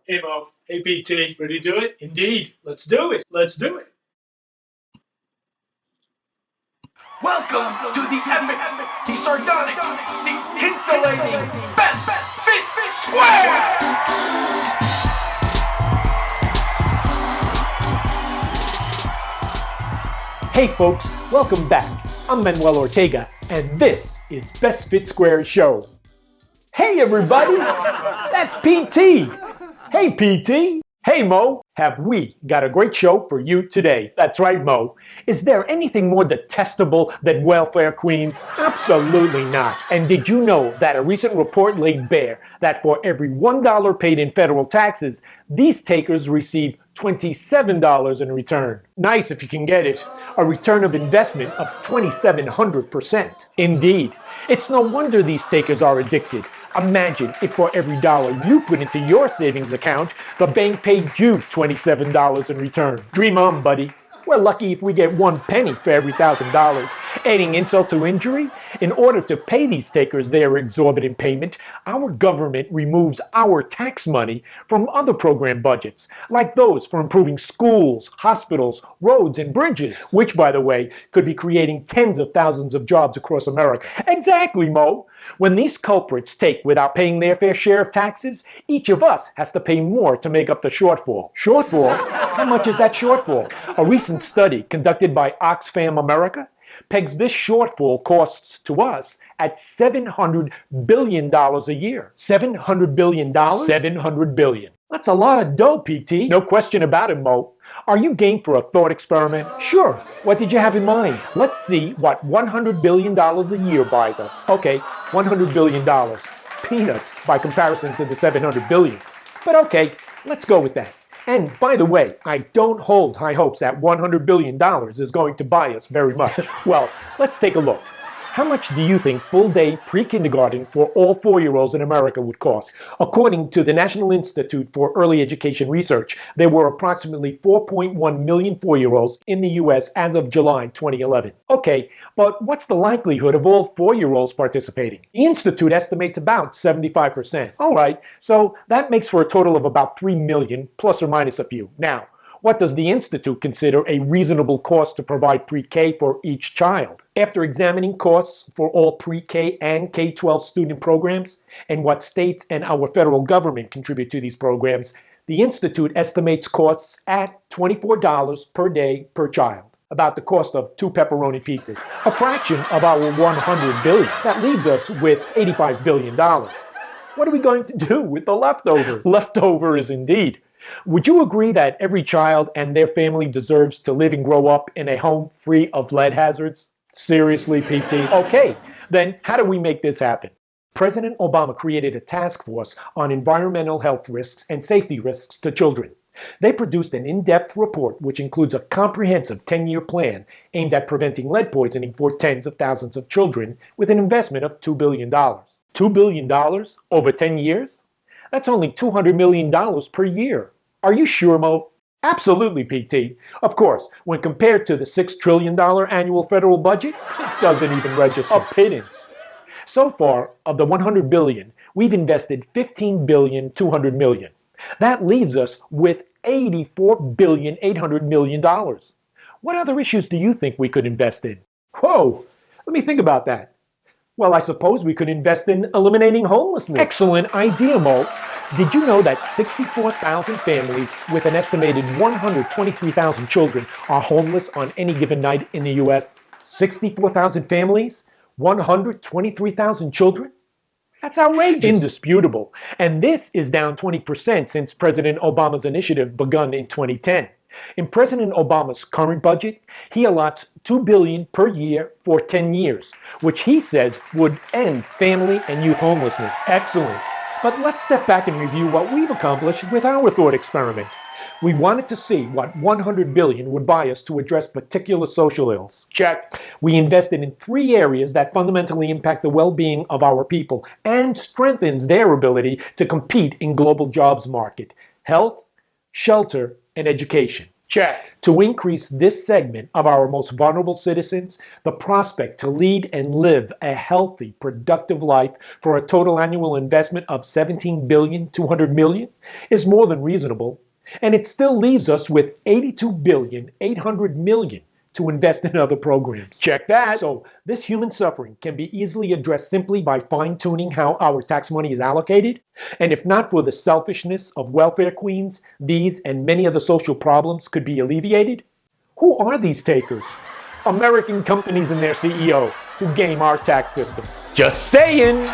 Hey Mo, hey PT, ready to do it? Indeed, let's do it. Let's do it. Welcome to the epic, the sardonic, the titillating Best Fit Square! Hey folks, welcome back. I'm Manuel Ortega, and this is Best Fit Square Show. Hey everybody, that's PT. Hey PT. Hey Mo, have we got a great show for you today? That's right, Mo. Is there anything more detestable than welfare queens? Absolutely not. And did you know that a recent report laid bare that for every $1 paid in federal taxes, these takers receive $27 in return? Nice if you can get it. A return of investment of 2,700%. Indeed. It's no wonder these takers are addicted. Imagine if for every dollar you put into your savings account, the bank paid you $27 in return. Dream on, buddy. We're lucky if we get 1 penny for every $1,000. Adding insult to injury, in order to pay these takers their exorbitant payment, our government removes our tax money from other program budgets, like those for improving schools, hospitals, roads, and bridges, which, by the way, could be creating tens of thousands of jobs across America. Exactly, Mo. When these culprits take without paying their fair share of taxes, each of us has to pay more to make up the shortfall. Shortfall? How much is that shortfall? A recent study conducted by Oxfam America pegs this shortfall costs to us at $700 billion a year. $700 billion? $700 billion. That's a lot of dough, PT. No question about it, Mo. Are you game for a thought experiment? Sure. What did you have in mind? Let's see what $100 billion a year buys us. Okay, $100 billion. Peanuts by comparison to the $700 billion. But okay, let's go with that. And by the way, I don't hold high hopes that $100 billion is going to buy us very much. Well, let's take a look. How much do you think full-day pre-kindergarten for all 4-year-olds in America would cost? According to the National Institute for Early Education Research, there were approximately 4.1 million 4-year-olds in the U.S. as of July 2011. Okay, but what's the likelihood of all 4-year-olds participating? The Institute estimates about 75%. All right, so that makes for a total of about 3 million, plus or minus a few. Now, what does the Institute consider a reasonable cost to provide pre-K for each child? After examining costs for all pre-K and K-12 student programs and what states and our federal government contribute to these programs, the Institute estimates costs at $24 per day per child, about the cost of 2 pepperoni pizzas, a fraction of our $100 billion. That leaves us with $85 billion. What are we going to do with the leftover? Leftovers indeed. Would you agree that every child and their family deserves to live and grow up in a home free of lead hazards? Seriously, PT? Okay, then how do we make this happen? President Obama created a task force on environmental health risks and safety risks to children. They produced an in-depth report which includes a comprehensive 10-year plan aimed at preventing lead poisoning for tens of thousands of children with an investment of $2 billion. $2 billion over 10 years? That's only $200 million per year. Are you sure, Mo? Absolutely, PT. Of course, when compared to the $6 trillion annual federal budget, it doesn't even register. A pittance. So far, of the $100 billion, we've invested $15 billion, $200 million. That leaves us with $84 billion, $800 million. What other issues do you think we could invest in? Whoa, let me think about that. Well, I suppose we could invest in eliminating homelessness. Excellent idea, Mo. Did you know that 64,000 families with an estimated 123,000 children are homeless on any given night in the U.S.? 64,000 families? 123,000 children? That's outrageous. Indisputable. And this is down 20% since President Obama's initiative begun in 2010. In President Obama's current budget, he allots $2 billion per year for 10 years, which he says would end family and youth homelessness. Excellent. But let's step back and review what we've accomplished with our thought experiment. We wanted to see what $100 billion would buy us to address particular social ills. Check. We invested in 3 areas that fundamentally impact the well-being of our people and strengthens their ability to compete in global jobs market: health, shelter, and education. Check. To increase this segment of our most vulnerable citizens, the prospect to lead and live a healthy, productive life for a total annual investment of $17.2 billion is more than reasonable, and it still leaves us with $82.8 billion to invest in other programs. Check that. So this human suffering can be easily addressed simply by fine-tuning how our tax money is allocated. And if not for the selfishness of welfare queens, these and many other social problems could be alleviated. Who are these takers? American companies and their CEO who game our tax system. Just saying!